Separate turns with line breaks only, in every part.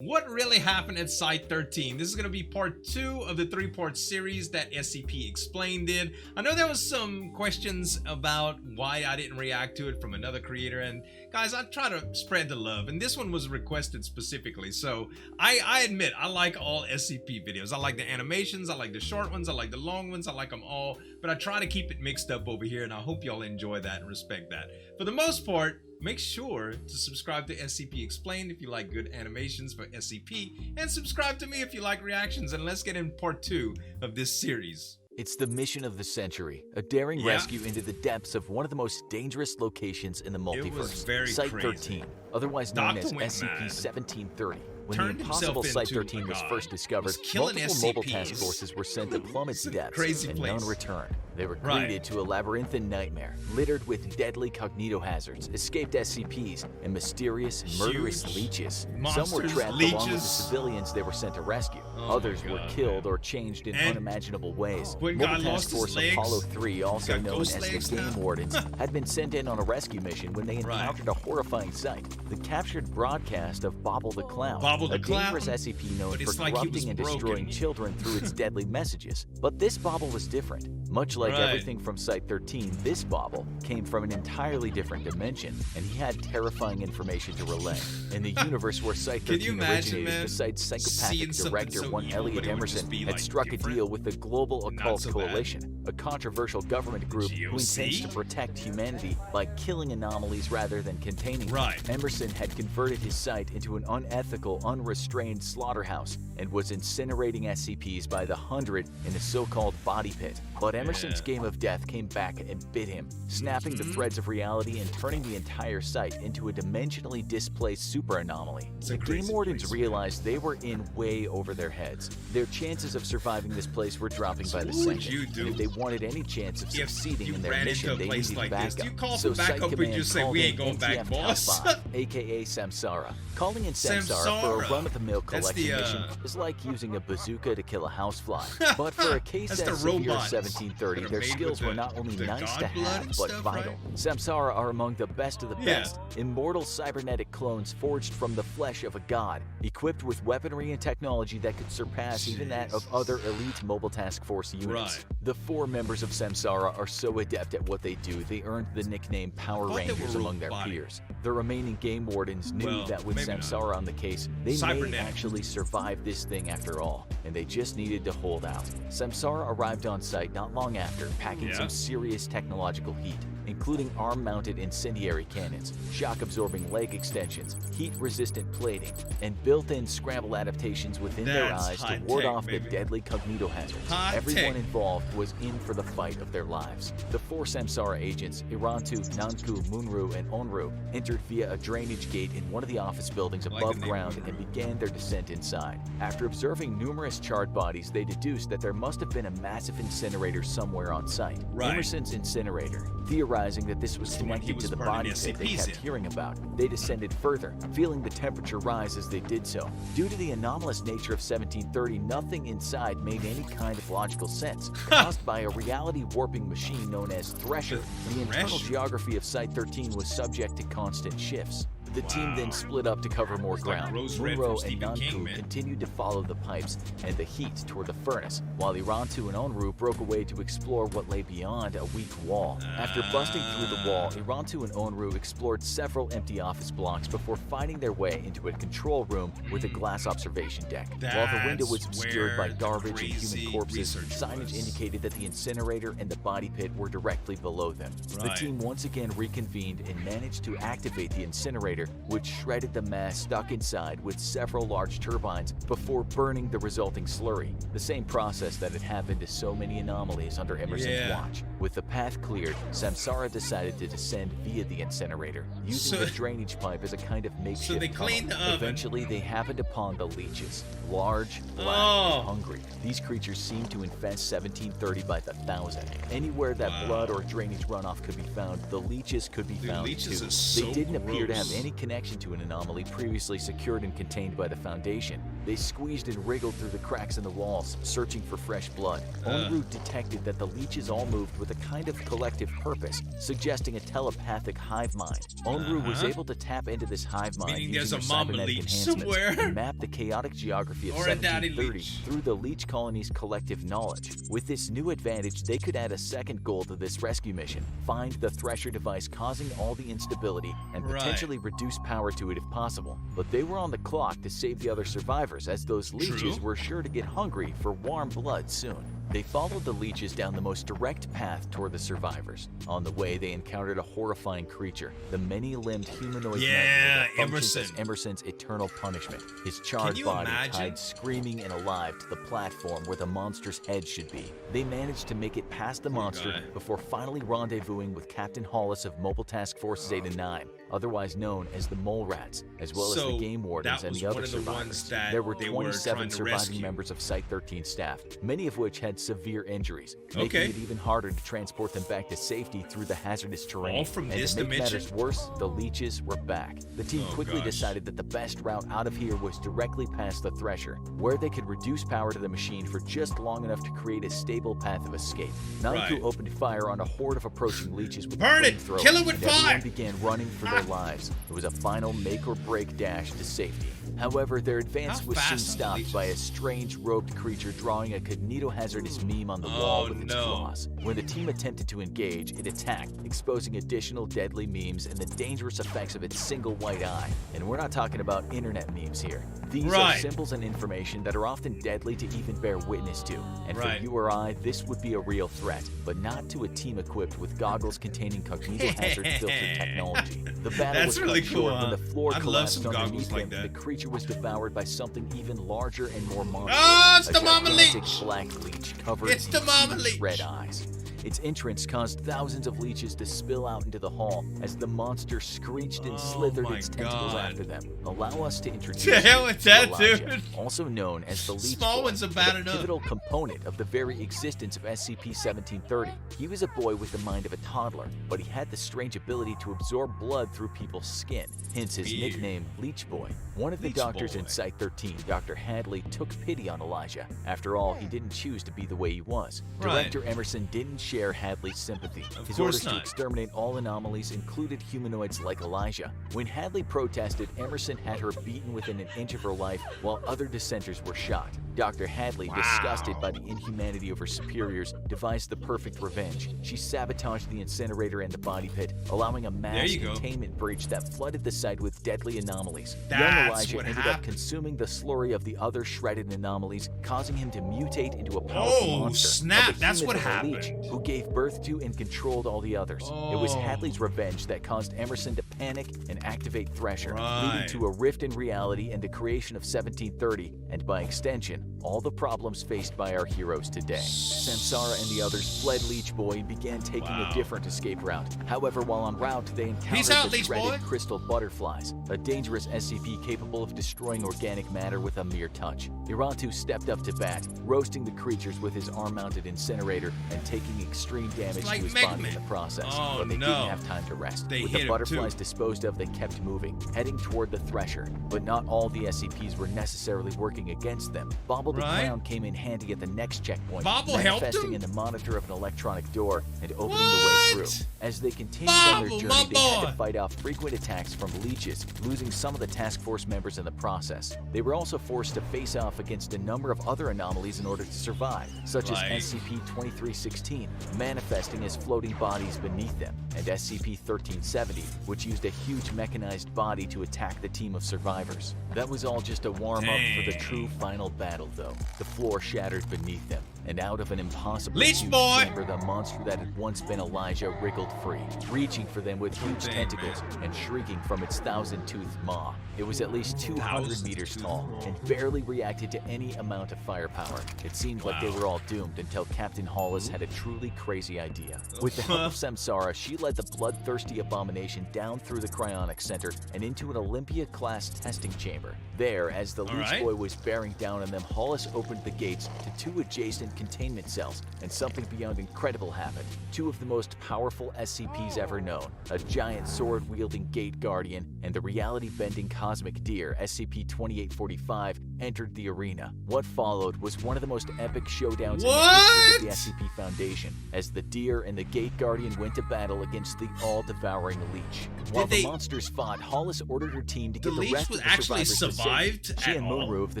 What really happened at Site-13? This is going to be part 2 of the 3-part series that SCP Explained did. I know there was some questions about why I didn't react to it from another creator, and guys, I try to spread the love, and this one was requested specifically, so I admit I like all SCP videos. I like the animations, I like the short ones, I like the long ones, I like them all, but I try to keep it mixed up over here, and I hope y'all enjoy that and respect that. For the most part, make sure to subscribe to SCP Explained if you like good animations for SCP, and subscribe to me if you like reactions, and let's get in part 2 of this series.
It's the mission of the century, a daring rescue into the depths of one of the most dangerous locations in the multiverse, Site-13, otherwise known as SCP-1730. When the impossible Site-13 was first discovered, multiple mobile task forces were sent to plumb its depths, and none returned. They were greeted to a labyrinthine nightmare, littered with deadly cognito hazards, escaped SCPs, and mysterious, murderous leeches. Some were trapped along with the civilians they were sent to rescue. Others were killed or changed in unimaginable ways. Mobile Task Force Apollo 3, also known as the Game Wardens, had been sent in on a rescue mission when they encountered a horrifying sight: the captured broadcast of Bobble the Clown, a dangerous SCP known for corrupting and destroying children through its deadly messages. But this Bobble was different. Much like everything from Site-13, this Bobble came from an entirely different dimension, and he had terrifying information to relay. In the universe where Site-13 originated, the site's psychopathic director, one Elliot Emerson, had struck a deal with the Global Occult Coalition, a controversial government group who intends to protect humanity by killing anomalies rather than containing them. Emerson had converted his site into an unethical, unrestrained slaughterhouse and was incinerating SCPs by the hundred in a so-called body pit. But Emerson's game of death came back and bit him, snapping the threads of reality and turning the entire site into a dimensionally displaced super anomaly. The Game Wardens realized they were in way over their heads. Their chances of surviving this place were dropping by the second, and if they wanted any chance of succeeding in their mission, they needed backup. So Site Command called in NTF Top 5, aka Samsara. Calling in Samsara for a run-of-the-mill collection mission is like using a bazooka to kill a housefly. But for a case as severe as 1730, their skills were not only nice to have, but vital. Samsara are among the best of the best, immortal cybernetic clones forged from the flesh of a god, equipped with weaponry and technology that could surpass even that of other elite Mobile Task Force units. The 4 members of Samsara are so adept at what they do, they earned the nickname Power Rangers among their peers. The remaining Game Wardens knew that with Samsara on the case, they may actually survive this thing after all, and they just needed to hold out. Samsara arrived on site not long after, packing some serious technological heat, including arm-mounted incendiary cannons, shock-absorbing leg extensions, heat-resistant plating, and built-in scramble adaptations within their eyes to ward off the deadly cognito hazards. Everyone involved was in for the fight of their lives. The 4 Samsara agents, Irantu, Nanku, Munru, and Onru, entered via a drainage gate in one of the office buildings above ground and began their descent inside. After observing numerous charred bodies, they deduced that there must have been a massive incinerator somewhere on site. Emerson's incinerator. Theorizing that this was connected to the body pit they kept hearing about, they descended further, feeling the temperature rise as they did so. Due to the anomalous nature of 1730, nothing inside made any kind of logical sense. Caused by a reality-warping machine known as Thresher, the internal geography of Site-13 was subject to constant shifts. The team then split up to cover more ground. Munro and Nanku continued to follow the pipes and the heat toward the furnace, while Irantu and Onru broke away to explore what lay beyond a weak wall. After busting through the wall, Irantu and Onru explored several empty office blocks before finding their way into a control room with a glass observation deck. While the window was obscured by garbage and human corpses, signage indicated that the incinerator and the body pit were directly below them. The team once again reconvened and managed to activate the incinerator, which shredded the mass stuck inside with several large turbines before burning the resulting slurry, the same process that had happened to so many anomalies under Emerson's watch. With the path cleared, Samsara decided to descend via the incinerator, using the drainage pipe as a kind of makeshift tunnel. Eventually, they happened upon the leeches. Large, black, and hungry, these creatures seemed to infest 1730 by the thousand. Anywhere that blood or drainage runoff could be found, the leeches could be found too. They didn't appear to have any any connection to an anomaly previously secured and contained by the Foundation. They squeezed and wriggled through the cracks in the walls, searching for fresh blood. Onru detected that the leeches all moved with a kind of collective purpose, suggesting a telepathic hive mind. Onru was able to tap into this hive mind using their cybernetic enhancements and map the chaotic geography of 1730 through the leech colony's collective knowledge. With this new advantage, they could add a second goal to this rescue mission: find the Thresher device causing all the instability and potentially reduce power to it if possible. But they were on the clock to save the other survivors, as those leeches were sure to get hungry for warm blood soon. They followed the leeches down the most direct path toward the survivors. On the way, they encountered a horrifying creature, the many-limbed humanoid that functions as Emerson's eternal punishment. His charred body tied screaming and alive to the platform where the monster's head should be. They managed to make it past the monster before finally rendezvousing with Captain Hollis of Mobile Task Force Zeta 9, otherwise known as the Mole Rats, as well as the game wardens and the other survivors. There were 27 surviving members of Site-13 staff, many of which had severe injuries, making it even harder to transport them back to safety through the hazardous terrain.
All from
and
this
to make
dimension?
matters worse, the leeches were back. The team quickly decided that the best route out of here was directly past the Thresher, where they could reduce power to the machine for just long enough to create a stable path of escape. Nine opened fire on a horde of approaching leeches with flamethrowers.
Kill it with fire!
Everyone began running for their lives. It was a final make-or-break dash to safety. However, their advance was soon stopped by a strange robed creature drawing a cognitohazardous meme on the wall with its claws. When the team attempted to engage, it attacked, exposing additional deadly memes and the dangerous effects of its single white eye. And we're not talking about internet memes here. These are symbols and information that are often deadly to even bear witness to. And for you or I, this would be a real threat, but not to a team equipped with goggles containing cognitohazard filter technology. The battle was cut short when the floor collapsed underneath them and the creature was devoured by something even larger and more monstrous.
It's the mama leech!
Black leech covered in huge red eyes. Its entrance caused thousands of leeches to spill out into the hall as the monster screeched and slithered its tentacles after them. Allow us to introduce you to Elijah, also known as the Leech Boy, a pivotal component of the very existence of SCP-1730. He was a boy with the mind of a toddler, but he had the strange ability to absorb blood through people's skin, hence his nickname Leech Boy. One of the doctors in Site-13, Dr. Hadley, took pity on Elijah. After all, he didn't choose to be the way he was. Director Emerson didn't share Hadley's sympathy. His orders to exterminate all anomalies included humanoids like Elijah. When Hadley protested, Emerson had her beaten within an inch of her life while other dissenters were shot. Dr. Hadley, disgusted by the inhumanity of her superiors, devised the perfect revenge. She sabotaged the incinerator and the body pit, allowing a mass containment breach that flooded the site with deadly anomalies. Young Elijah ended up consuming the slurry of the other shredded anomalies, causing him to mutate into a powerful monster.
That's what happened.
Who gave birth to and controlled all the others. It was Hadley's revenge that caused Emerson to panic and activate Thresher, leading to a rift in reality and the creation of 1730, and by extension, all the problems faced by our heroes today. Samsara and the others fled Leech Boy and began taking a different escape route. However, while en route, they encountered the shredded crystal butterflies, a dangerous SCP capable of destroying organic matter with a mere touch. Irantu stepped up to bat, roasting the creatures with his arm-mounted incinerator and taking extreme damage to his body in the process. But they didn't have time to rest. With the butterflies disposed of, they kept moving, heading toward the Thresher. But not all the SCPs were necessarily working against them. Bobble the Clown came in handy at the next checkpoint, manifesting in the monitor of an electronic door and opening the way through. As they continued on their journey, they had to fight off frequent attacks from leeches, losing some of the task force members in the process. They were also forced to face off against a number of other anomalies in order to survive, such as SCP-2316, manifesting as floating bodies beneath them, and SCP-1370, which used a huge mechanized body to attack the team of survivors. That was all just a warm-up for the true final battle, though. The floor shattered beneath them, and out of an impossible huge chamber, the monster that had once been Elijah wriggled free, reaching for them with huge tentacles and shrieking from its thousand-toothed maw. It was at least 200 meters tall and barely reacted to any amount of firepower. It seemed like they were all doomed until Captain Hollis had a truly crazy idea. With the help of Samsara, she led the bloodthirsty abomination down through the cryonic center and into an Olympia-class testing chamber. There, as the Leech Boy was bearing down on them, Hollis opened the gates to two adjacent containment cells, and something beyond incredible happened. Two of the most powerful SCPs ever known, a giant sword-wielding Gate Guardian and the reality-bending cosmic deer, SCP-2845, entered the arena. What followed was one of the most epic showdowns in the history of the SCP Foundation, as the deer and the Gate Guardian went to battle against the all-devouring leech. While the monsters fought, Hollis ordered her team to get the rest of the survivors to safety. She and Muru of the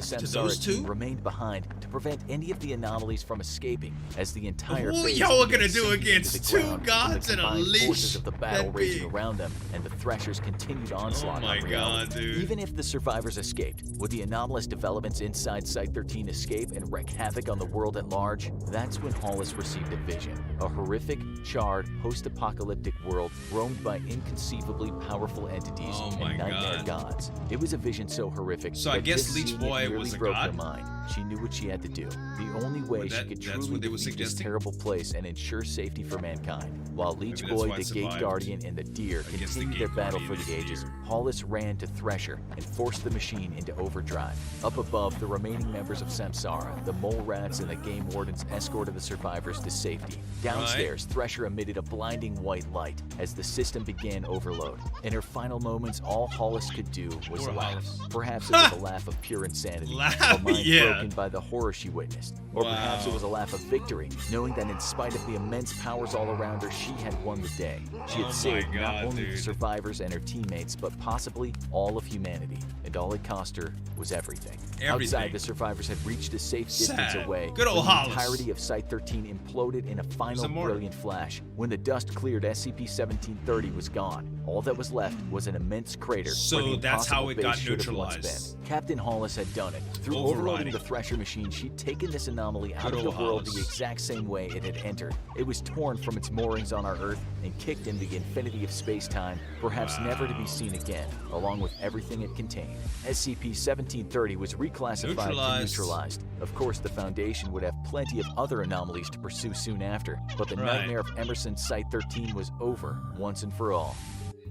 Samsara team remained behind to prevent any of the anomalies from escaping, as the entire
what y'all gonna do against two gods and a leash?
Forces of the battle raging around them, and the Threshers continued onslaught on reality.
Dude.
Even if the survivors escaped, would the anomalous developments inside Site-13 escape and wreak havoc on the world at large? That's when Hollis received a vision. A horrific, charred, post-apocalyptic world roamed by inconceivably powerful entities and nightmare gods. It was a vision so horrific that
guess Leech Boy was a
broke
god?
her mind. She knew what she had to do. The only way she could truly defeat this terrible place and ensure safety for mankind. While Leech Boy, the Gate Guardian, and the Deer continued their battle for the ages, Hollis ran to Thresher and forced the machine into overdrive. Up above, the remaining members of Samsara, the Mole Rats, and the Game Wardens escorted the survivors to safety. Downstairs, Thresher emitted a blinding white light as the system began overload. In her final moments, all Hollis could do was laugh. Perhaps it was a laugh of pure insanity, a mind broken by the horror she witnessed. Or perhaps it was a laugh of victory, knowing that in spite of the immense powers all around her, she had won the day. She had saved not only the survivors and her teammates, but possibly all of humanity. And all it cost her was everything. Outside, the survivors had reached a safe distance away.
Good old
Hollis. The entirety of Site-13 imploded in a final brilliant flash. When the dust cleared, SCP-1730 was gone. All that was left was an immense crater.
So that's how it got neutralized.
Captain Hollis had done it. Through overloading the Thresher machine, she'd taken this anomaly out of the world the exact same way it had entered. It was torn from its moorings on our Earth and kicked into the infinity of space-time, perhaps never to be seen again, along with everything it contained. SCP-1730 was reclassified to neutralized. Of course, the Foundation would have plenty of other anomalies to pursue soon after, but the nightmare of Emerson's Site-13 was over once and for all.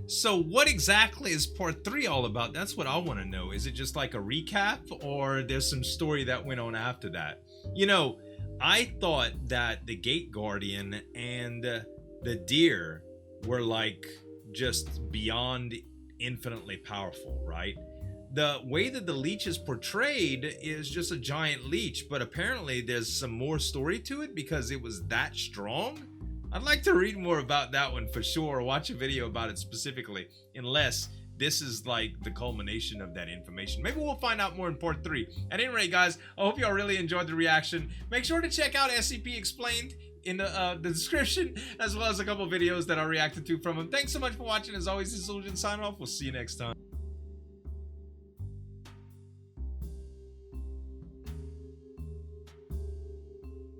So what exactly is part 3 all about? That's what I want to know. Is it just like a recap, or there's some story that went on after that? You know, I thought that the Gate Guardian and the Deer were like just beyond infinitely powerful, right? The way that the leech is portrayed is just a giant leech, but apparently there's some more story to it because it was that strong. I'd like to read more about that one for sure, or watch a video about it specifically, unless this is like the culmination of that information. Maybe we'll find out more in part 3. At any rate, guys, I hope y'all really enjoyed the reaction. Make sure to check out SCP Explained in the description, as well as a couple videos that I reacted to from him. Thanks so much for watching. As always, this is Zueljin signing off. We'll see you next time.